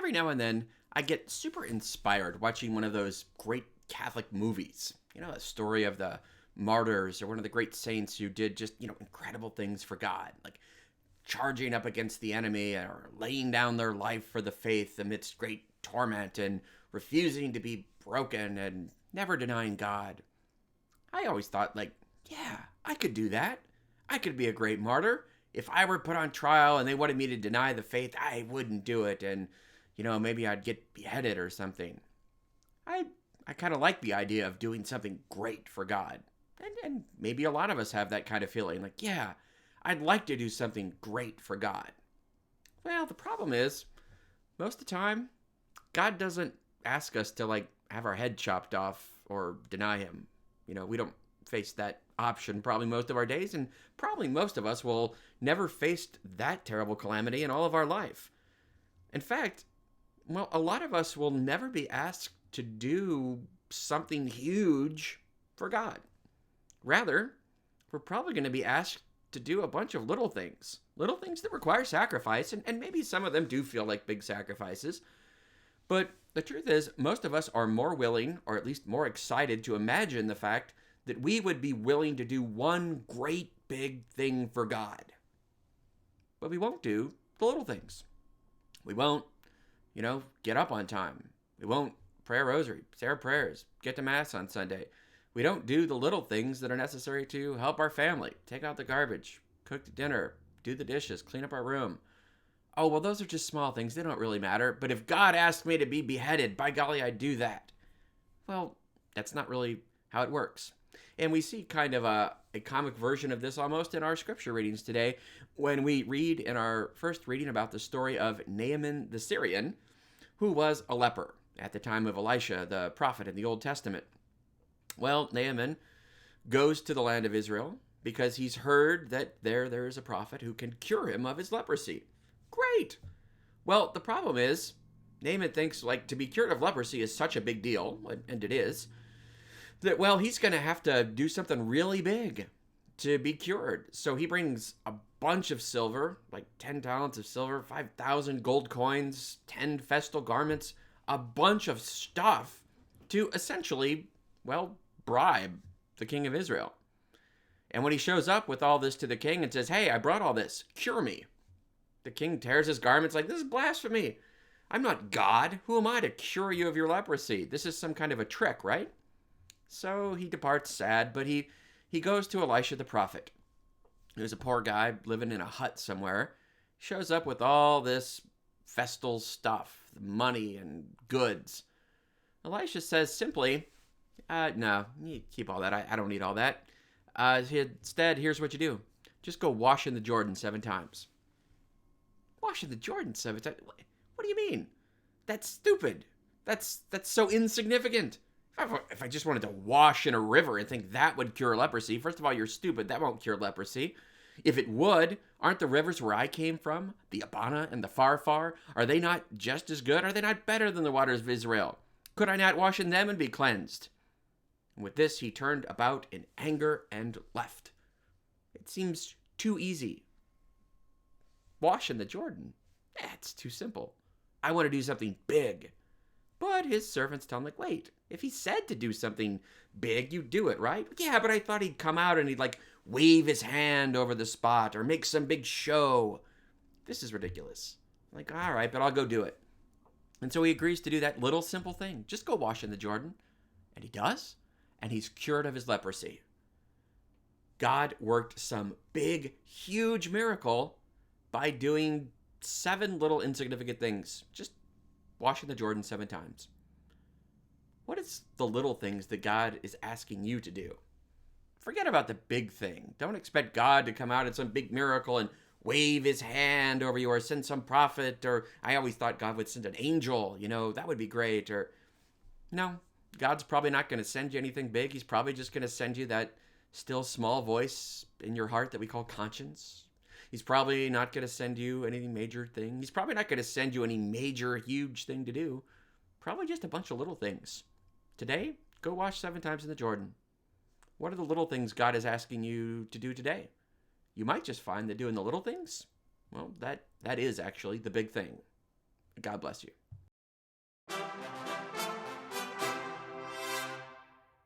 every now and then I get super inspired watching one of those great Catholic movies. A story of the martyrs or one of the great saints who did just, incredible things for God, like charging up against the enemy or laying down their life for the faith amidst great torment and refusing to be broken and never denying God. I always thought, yeah, I could do that. I could be a great martyr. If I were put on trial and they wanted me to deny the faith, I wouldn't do it. And, maybe I'd get beheaded or something. I kind of like the idea of doing something great for God. And maybe a lot of us have that kind of feeling. Yeah, I'd like to do something great for God. Well, the problem is, most of the time, God doesn't ask us to, have our head chopped off or deny him. We don't face that option probably most of our days, and probably most of us will never face that terrible calamity in all of our life. In fact, a lot of us will never be asked to do something huge for God. Rather, we're probably going to be asked to do a bunch of little things that require sacrifice, and maybe some of them do feel like big sacrifices. But the truth is, most of us are more willing, or at least more excited, to imagine the fact that we would be willing to do one great big thing for God. But we won't do the little things. We won't, get up on time. We won't pray a rosary, say our prayers, get to Mass on Sunday. We don't do the little things that are necessary to help our family, take out the garbage, cook the dinner, do the dishes, clean up our room. Oh, well, those are just small things. They don't really matter. But if God asked me to be beheaded, by golly, I'd do that. Well, that's not really how it works. And we see kind of a comic version of this almost in our scripture readings today when we read in our first reading about the story of Naaman the Syrian, who was a leper at the time of Elisha, the prophet in the Old Testament. Well, Naaman goes to the land of Israel because he's heard that there is a prophet who can cure him of his leprosy. Great! Well, the problem is, Naaman thinks to be cured of leprosy is such a big deal, and it is, that, he's going to have to do something really big to be cured. So he brings a bunch of silver, 10 talents of silver, 5,000 gold coins, 10 festal garments, a bunch of stuff to essentially, bribe the king of Israel. And when he shows up with all this to the king and says, hey, I brought all this, cure me, the king tears his garments this is blasphemy. I'm not God. Who am I to cure you of your leprosy? This is some kind of a trick, right? So he departs sad, but he goes to Elisha the prophet, who's a poor guy living in a hut somewhere. Shows up with all this festal stuff, money and goods. Elisha says simply, no, you keep all that. I don't need all that. Instead, here's what you do. Just go wash in the Jordan 7 times. Wash in the Jordan 7 times? What do you mean? That's stupid. That's so insignificant. If I just wanted to wash in a river and think that would cure leprosy, first of all, you're stupid. That won't cure leprosy. If it would, aren't the rivers where I came from, the Abana and the Farfar, are they not just as good? Are they not better than the waters of Israel? Could I not wash in them and be cleansed? And with this, he turned about in anger and left. It seems too easy. Wash in the Jordan? It's too simple. I want to do something big. But his servants tell him, wait, if he said to do something big, you do it, right? Yeah, but I thought he'd come out and he'd wave his hand over the spot or make some big show. This is ridiculous. All right, but I'll go do it. And so he agrees to do that little simple thing. Just go wash in the Jordan. And he does. And he's cured of his leprosy. God worked some big, huge miracle by doing 7 little insignificant things. Just washing the Jordan 7 times. What is the little things that God is asking you to do? Forget about the big thing. Don't expect God to come out in some big miracle and wave his hand over you or send some prophet, or I always thought God would send an angel, that would be great. Or no, God's probably not going to send you anything big. He's probably just going to send you that still small voice in your heart that we call conscience. He's probably not going to send you any major thing. He's probably not going to send you any major, huge thing to do. Probably just a bunch of little things. Today, go wash 7 times in the Jordan. What are the little things God is asking you to do today? You might just find that doing the little things, that is actually the big thing. God bless you.